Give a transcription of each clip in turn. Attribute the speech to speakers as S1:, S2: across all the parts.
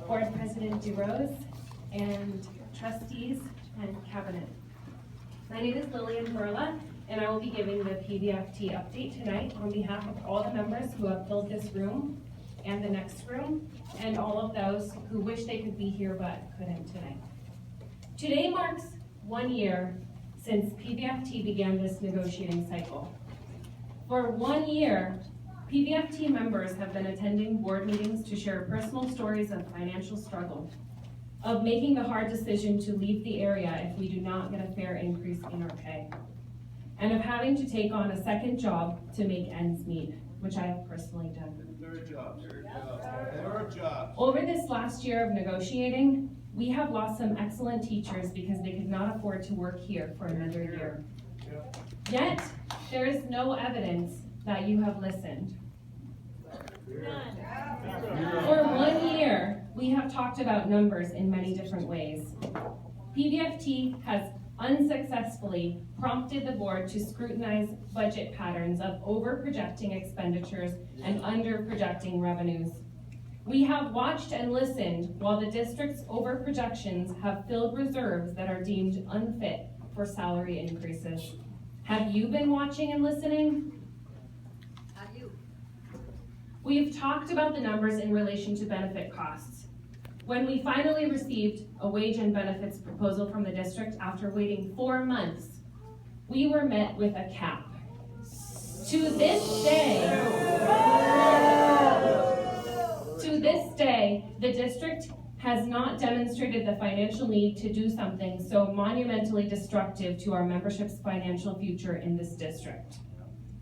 S1: Board President DeRose, and trustees and cabinet. My name is Lillian Burla, and I will be giving the PVFT update tonight on behalf of all the members who have filled this room and the next room, and all of those who wish they could be here but couldn't tonight. Today marks 1 year since PVFT began this negotiating cycle. For 1 year, PVFT members have been attending board meetings to share personal stories of financial struggle, of making the hard decision to leave the area if we do not get a fair increase in our pay, and of having to take on a second job to make ends meet, which I have personally done.
S2: Third job.
S1: Over this last year of negotiating, we have lost some excellent teachers because they could not afford to work here for another year. Yet, there is no evidence that you have listened. For 1 year, we have talked about numbers in many different ways. PVFT has unsuccessfully prompted the board to scrutinize budget patterns of over-projecting expenditures and under-projecting revenues. We have watched and listened while the district's over-projections have filled reserves that are deemed unfit for salary increases. Have you been watching and listening?
S3: Have you?
S1: We've talked about the numbers in relation to benefit costs. When we finally received a wage and benefits proposal from the district after waiting 4 months, we were met with a cap. To this day, the district has not demonstrated the financial need to do something so monumentally destructive to our membership's financial future in this district.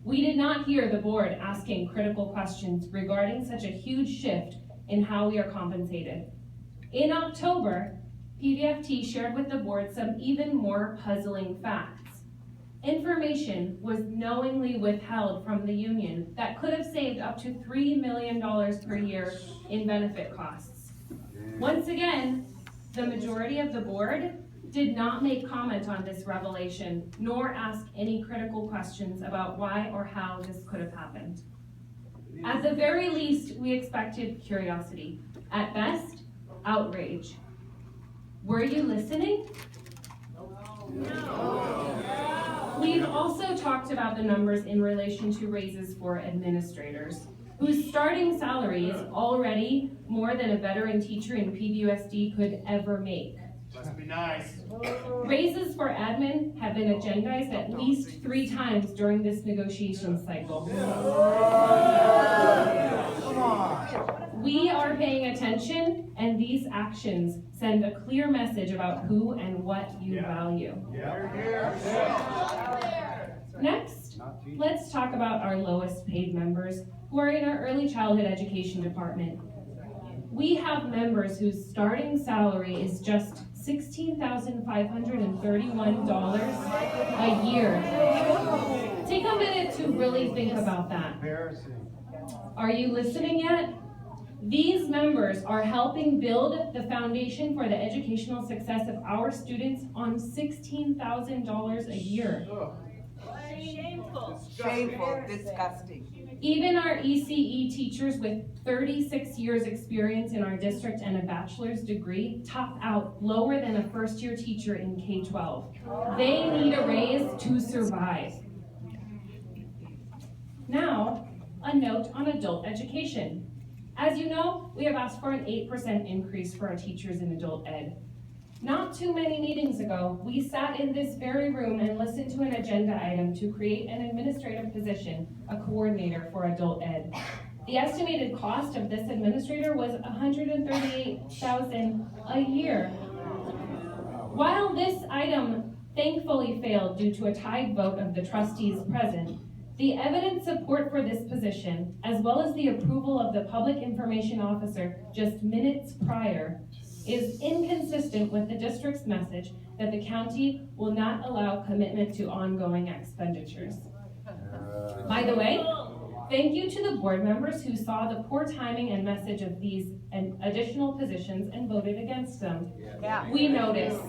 S1: We did not hear the board asking critical questions regarding such a huge shift in how we are compensated. In October, PVFT shared with the board some even more puzzling facts. Information was knowingly withheld from the union that could have saved up to $3 million per year in benefit costs. Once again, the majority of the board did not make comment on this revelation, nor ask any critical questions about why or how this could have happened. At the very least, we expected curiosity. At best, outrage. Were you listening? No. We've also talked about the numbers in relation to raises for administrators, whose starting salary is already more than a veteran teacher in PVUSD could ever make.
S2: Must be nice.
S1: Raises for admin have been agendized at least 3 times during this negotiation cycle. We are paying attention, and these actions send a clear message about who and what you value. Next, let's talk about our lowest paid members who are in our early childhood education department. We have members whose starting salary is just $16,531 a year. Take a minute to really think about that. Are you listening yet? These members are helping build the foundation for the educational success of our students on $16,000 a year.
S3: Shameful, disgusting.
S1: Even our ECE teachers with 36 years experience in our district and a bachelor's degree top out lower than a first-year teacher in K-12. They need a raise to survive. Now, a note on adult education. As you know, we have asked for an 8% increase for our teachers in adult ed. Not too many meetings ago, we sat in this very room and listened to an agenda item to create an administrative position, a coordinator for adult ed. The estimated cost of this administrator was $138,000 a year. While this item thankfully failed due to a tied vote of the trustees present, the evident support for this position, as well as the approval of the public information officer just minutes prior, is inconsistent with the district's message that the county will not allow commitment to ongoing expenditures. By the way, thank you to the board members who saw the poor timing and message of these additional positions and voted against them. We noticed.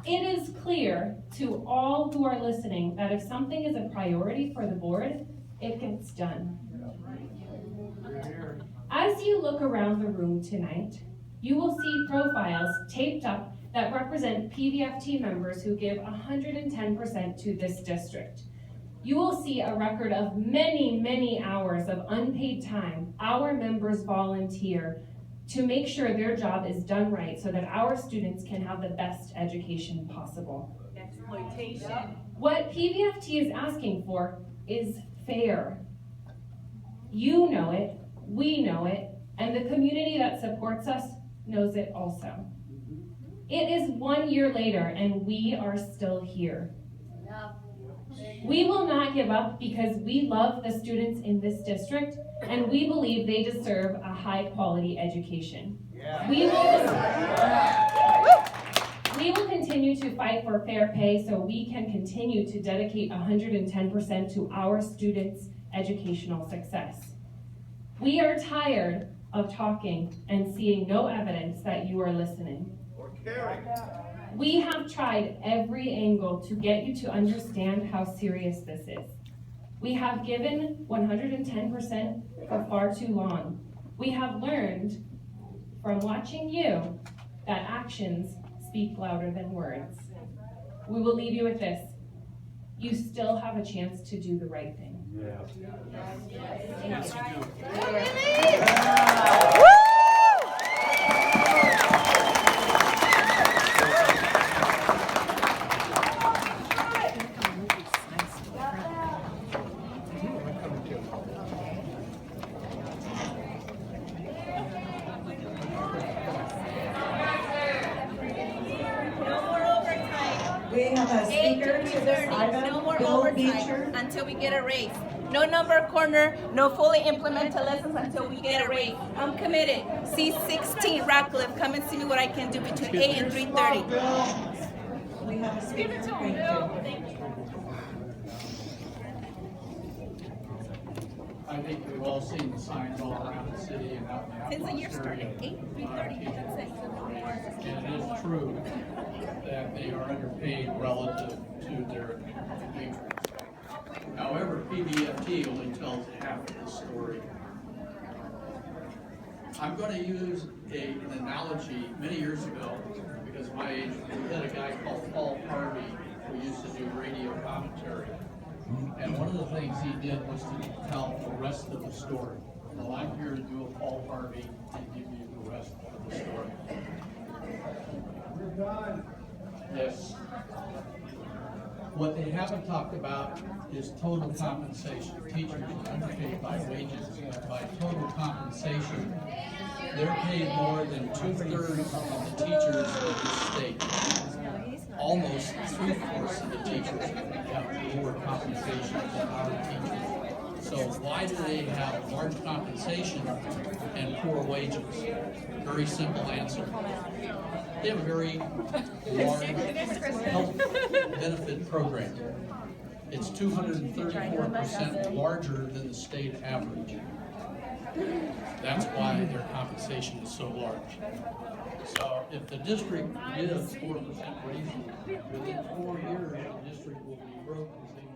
S1: It is clear to all who are listening that if something is a priority for the board, it gets done. As As you look around the room tonight, you will see profiles taped up that represent PVFT members who give 110% to this district. You will see a record of many, many hours of unpaid time our members volunteer to make sure their job is done right so that our students can have the best education possible.
S3: Exploitation.
S1: What PVFT is asking for is fair. You know it, we know it, and the community that supports us knows it also. It is 1 year later and we are still here. We will not give up because we love the students in this district and we believe they deserve a high quality education. We will continue to fight for fair pay so we can continue to dedicate 110% to our students' educational success. We are tired of talking and seeing no evidence that you are listening.
S2: Or caring.
S1: We have tried every angle to get you to understand how serious this is. We have given 110% for far too long. We have learned from watching you that actions speak louder than words. We will leave you with this. You still have a chance to do the right thing.
S2: Yes, you do.
S4: We have a speaker to this item,
S3: No more
S4: Bill
S3: overtime
S4: Beecher.
S3: until we get a raise. No number corner, no fully implemented lessons until we get a raise. I'm committed. C16 Radcliffe, come and see me what I can do between 8 and 3:30.
S4: We have a speaker. Thank you.
S5: I think we've all seen the signs all around the city and out in the
S3: Since the year started, 8, 3:30, that's it.
S5: And it is true that they are underpaid relative to their patrons. However, PVFT only tells half of the story. I'm going to use an analogy many years ago, because my age, we had a guy called Paul Harvey who used to do radio commentary. And one of the things he did was to tell the rest of the story. Well, I'm here to do a Paul Harvey and give you the rest of the story. We're done. Yes. What they haven't talked about is total compensation. Teachers are underpaid by wages. By total compensation, they're paid more than 2/3 of the teachers of the state. Almost 3/4 of the teachers have lower compensation than our teachers. So why do they have large compensation and poor wages? Very simple answer. They have a very large health benefit program. It's 234% larger than the state average. That's why their compensation is so large. So if the district gives 4% raises, within 4 years, the district will be broke because they